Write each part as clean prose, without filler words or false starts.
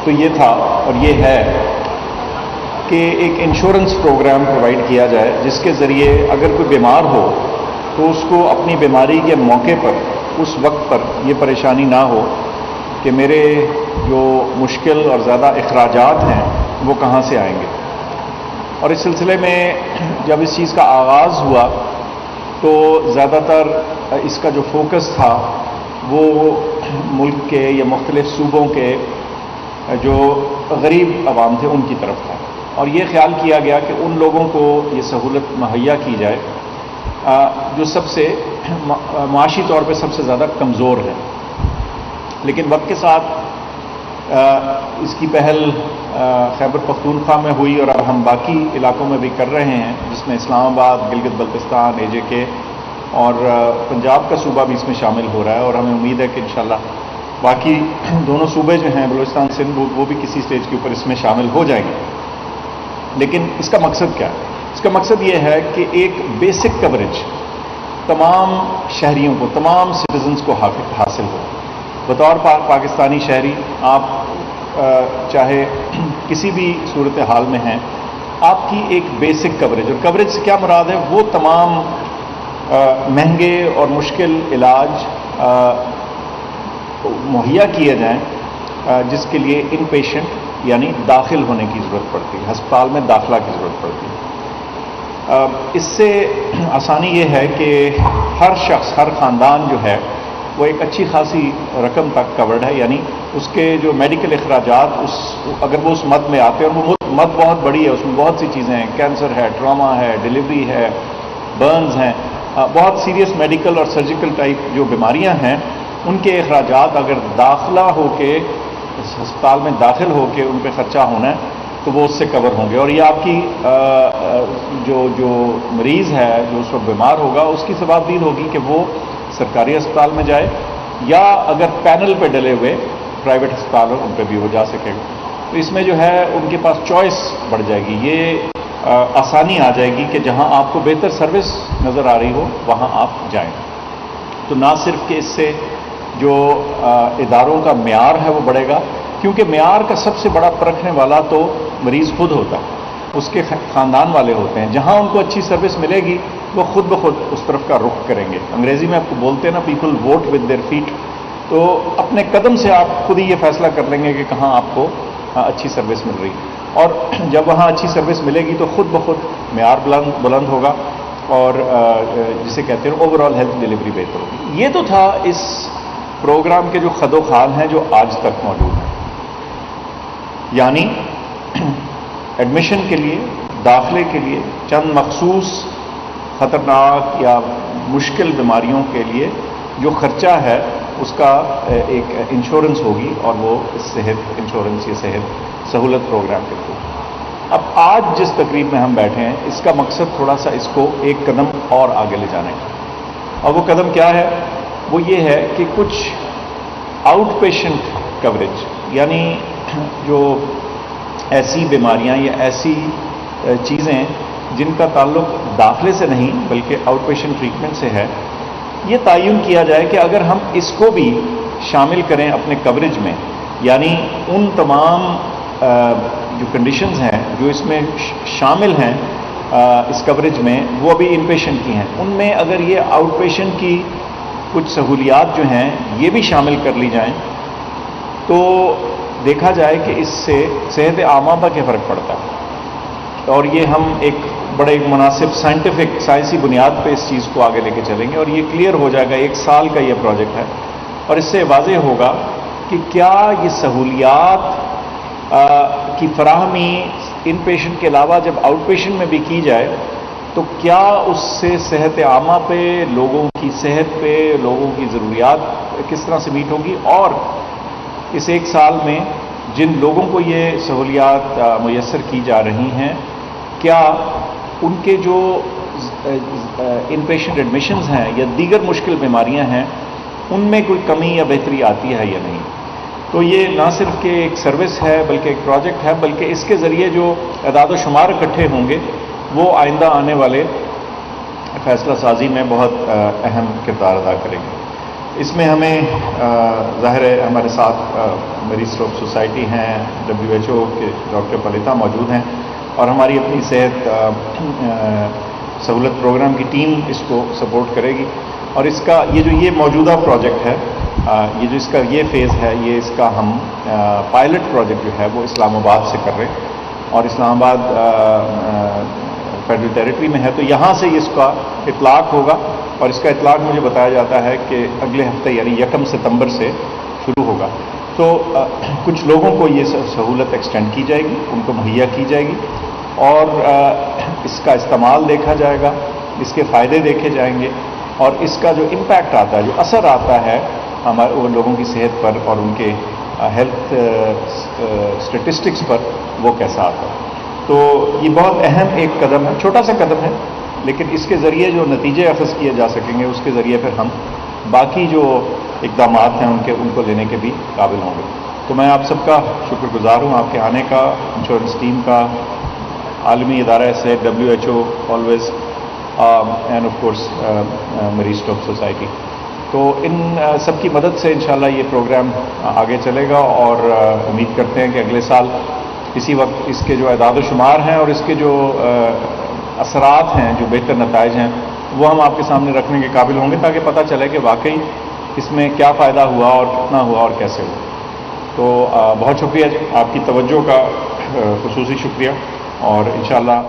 تو یہ تھا اور یہ ہے کہ ایک انشورنس پروگرام پرووائڈ کیا جائے جس کے ذریعے اگر کوئی بیمار ہو تو اس کو اپنی بیماری کے موقع پر اس وقت پر یہ پریشانی نہ ہو کہ میرے جو مشکل اور زیادہ اخراجات ہیں وہ کہاں سے آئیں گے. اور اس سلسلے میں جب اس چیز کا آغاز ہوا تو زیادہ تر اس کا جو فوکس تھا وہ ملک کے یا مختلف صوبوں کے جو غریب عوام تھے ان کی طرف تھا، اور یہ خیال کیا گیا کہ ان لوگوں کو یہ سہولت مہیا کی جائے جو سب سے معاشی طور پہ سب سے زیادہ کمزور ہے. لیکن وقت کے ساتھ اس کی پہل خیبر پختونخوا میں ہوئی اور اب ہم باقی علاقوں میں بھی کر رہے ہیں، جس میں اسلام آباد، گلگت بلتستان، AJK اور پنجاب کا صوبہ بھی اس میں شامل ہو رہا ہے. اور ہمیں امید ہے کہ انشاءاللہ باقی دونوں صوبے جو ہیں بلوچستان سندھ وہ بھی کسی سٹیج کے اوپر اس میں شامل ہو جائیں گے. لیکن اس کا مقصد کیا ہے؟ اس کا مقصد یہ ہے کہ ایک بیسک کوریج تمام شہریوں کو، تمام سٹیزنز کو حاصل ہو. بطور پاکستانی شہری آپ چاہے کسی بھی صورتحال میں ہیں، آپ کی ایک بیسک کوریج، اور کوریج سے کیا مراد ہے؟ وہ تمام مہنگے اور مشکل علاج مہیا کیے جائیں جس کے لیے ان پیشنٹ یعنی داخل ہونے کی ضرورت پڑتی ہے، ہسپتال میں داخلہ کی ضرورت پڑتی ہے. اس سے آسانی یہ ہے کہ ہر شخص، ہر خاندان جو ہے وہ ایک اچھی خاصی رقم تک کورڈ ہے، یعنی اس کے جو میڈیکل اخراجات اگر وہ اس مد میں آتے ہیں، اور وہ مد بہت بڑی ہے، اس میں بہت سی چیزیں ہیں، کینسر ہے، ٹراما ہے، ڈلیوری ہے، برنز ہیں، بہت سیریس میڈیکل اور سرجیکل ٹائپ جو بیماریاں ہیں، ان کے اخراجات اگر داخلہ ہو کے ہسپتال میں داخل ہو کے ان پہ خرچہ ہونا ہے تو وہ اس سے کور ہوں گے. اور یہ آپ کی جو مریض ہے جو اس وقت بیمار ہوگا اس کی ثوابدید ہوگی کہ وہ سرکاری ہسپتال میں جائے، یا اگر پینل پہ ڈلے ہوئے پرائیویٹ ہسپتال ہو ان پہ بھی وہ جا سکے گا. تو اس میں جو ہے ان کے پاس چوائس بڑھ جائے گی، یہ آسانی آ جائے گی کہ جہاں آپ کو بہتر سروس نظر آ رہی ہو وہاں آپ جائیں. تو نہ صرف کہ اس سے جو اداروں کا معیار ہے وہ بڑھے گا، کیونکہ معیار کا سب سے بڑا پرکھنے والا تو مریض خود ہوتا ہے، اس کے خاندان والے ہوتے ہیں. جہاں ان کو اچھی سروس ملے گی وہ خود بخود اس طرف کا رخ کریں گے. انگریزی میں آپ کو بولتے ہیں نا، people vote with their feet. تو اپنے قدم سے آپ خود ہی یہ فیصلہ کر لیں گے کہ کہاں آپ کو اچھی سروس مل رہی، اور جب وہاں اچھی سروس ملے گی تو خود بخود معیار بلند ہوگا اور جسے کہتے ہیں اوور آل ہیلتھ ڈلیوری بہتر ہوگی. یہ تو تھا اس پروگرام کے جو خد و خال ہیں جو آج تک موجود ہیں، یعنی ایڈمیشن کے لیے، داخلے کے لیے چند مخصوص خطرناک یا مشکل بیماریوں کے لیے جو خرچہ ہے اس کا ایک انشورنس ہوگی، اور وہ صحت انشورنس یا صحت سہولت پروگرام کے تھرو. اب آج جس تقریب میں ہم بیٹھے ہیں اس کا مقصد تھوڑا سا اس کو ایک قدم اور آگے لے جانے کا. اور وہ قدم کیا ہے؟ وہ یہ ہے کہ کچھ آؤٹ پیشنٹ کوریج، یعنی جو ایسی بیماریاں یا ایسی چیزیں جن کا تعلق داخلے سے نہیں بلکہ آؤٹ پیشنٹ ٹریٹمنٹ سے ہے، یہ تعین کیا جائے کہ اگر ہم اس کو بھی شامل کریں اپنے کوریج میں، یعنی ان تمام جو کنڈیشنز ہیں جو اس میں شامل ہیں اس کوریج میں، وہ ابھی ان پیشنٹ کی ہیں، ان میں اگر یہ آؤٹ پیشنٹ کی کچھ سہولیات جو ہیں یہ بھی شامل کر لی جائیں تو دیکھا جائے کہ اس سے صحت عامہ پر کیا فرق پڑتا ہے. اور یہ ہم ایک بڑے مناسب سائنسی بنیاد پہ اس چیز کو آگے لے کے چلیں گے، اور یہ کلیئر ہو جائے گا. 1 سال کا یہ پروجیکٹ ہے، اور اس سے واضح ہوگا کہ کیا یہ سہولیات کی فراہمی ان پیشنٹ کے علاوہ جب آؤٹ پیشنٹ میں بھی کی جائے تو کیا اس سے صحت عامہ پہ، لوگوں کی صحت پہ، لوگوں کی ضروریات کس طرح سے میٹ ہوگی. اور اس 1 سال میں جن لوگوں کو یہ سہولیات میسر کی جا رہی ہیں، کیا ان کے جو ان پیشنٹ ایڈمیشنز ہیں یا دیگر مشکل بیماریاں ہیں ان میں کوئی کمی یا بہتری آتی ہے یا نہیں. تو یہ نہ صرف کہ ایک سروس ہے بلکہ ایک پروجیکٹ ہے، بلکہ اس کے ذریعے جو اعداد و شمار اکٹھے ہوں گے وہ آئندہ آنے والے فیصلہ سازی میں بہت اہم کردار ادا کریں گے. اس میں ہمیں ظاہر ہے ہمارے ساتھ میری اسٹروک سوسائٹی ہیں، WHO کے ڈاکٹر پلیتا موجود ہیں، اور ہماری اپنی صحت سہولت پروگرام کی ٹیم اس کو سپورٹ کرے گی. اور اس کا یہ موجودہ پروجیکٹ ہے، یہ جو اس کا یہ فیز ہے، یہ اس کا ہم پائلٹ پروجیکٹ جو ہے وہ اسلام آباد سے کر رہے ہیں، اور اسلام آباد فیڈرل ٹیریٹری میں ہے، تو یہاں سے اس کا اطلاق ہوگا. اور اس کا اطلاق مجھے بتایا جاتا ہے کہ اگلے ہفتے یعنی 1 ستمبر سے شروع ہوگا. تو کچھ لوگوں کو یہ سہولت ایکسٹینڈ کی جائے گی، ان کو مہیا کی جائے گی، اور اس کا استعمال دیکھا جائے گا، اس کے فائدے دیکھے جائیں گے، اور اس کا جو امپیکٹ آتا ہے، جو اثر آتا ہے ہمارے وہ لوگوں کی صحت پر اور ان کے ہیلتھ اسٹیٹسٹکس پر، وہ کیسا آتا ہے. تو یہ بہت اہم ایک قدم ہے، چھوٹا سا قدم ہے، لیکن اس کے ذریعے جو نتیجے اخذ کیے جا سکیں گے، اس کے ذریعے پھر ہم باقی جو اقدامات ہیں ان کو لینے کے بھی قابل ہوں گے. تو میں آپ سب کا شکر گزار ہوں، آپ کے آنے کا، انشورنس ٹیم کا، عالمی ادارہ صحت WHO always, and of course میری اسٹروک سوسائٹی. تو ان سب کی مدد سے انشاءاللہ یہ پروگرام آگے چلے گا، اور امید کرتے ہیں کہ اگلے سال اسی وقت اس کے جو اعداد و شمار ہیں اور اس کے جو اثرات ہیں، جو بہتر نتائج ہیں، وہ ہم آپ کے سامنے رکھنے کے قابل ہوں گے، تاکہ پتہ چلے کہ واقعی اس میں کیا فائدہ ہوا اور کتنا ہوا اور کیسے ہوا. تو بہت شکریہ آپ کی توجہ کا، خصوصی شکریہ، اور انشاءاللہ.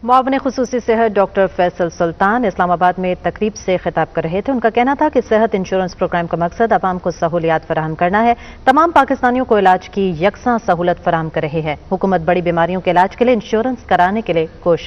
معاون خصوصی صحت ڈاکٹر فیصل سلطان اسلام آباد میں تقریب سے خطاب کر رہے تھے. ان کا کہنا تھا کہ صحت انشورنس پروگرام کا مقصد عوام کو سہولیات فراہم کرنا ہے. تمام پاکستانیوں کو علاج کی یکساں سہولت فراہم کر رہے ہیں. حکومت بڑی بیماریوں کے علاج کے لیے انشورنس کرانے کے لیے کوشش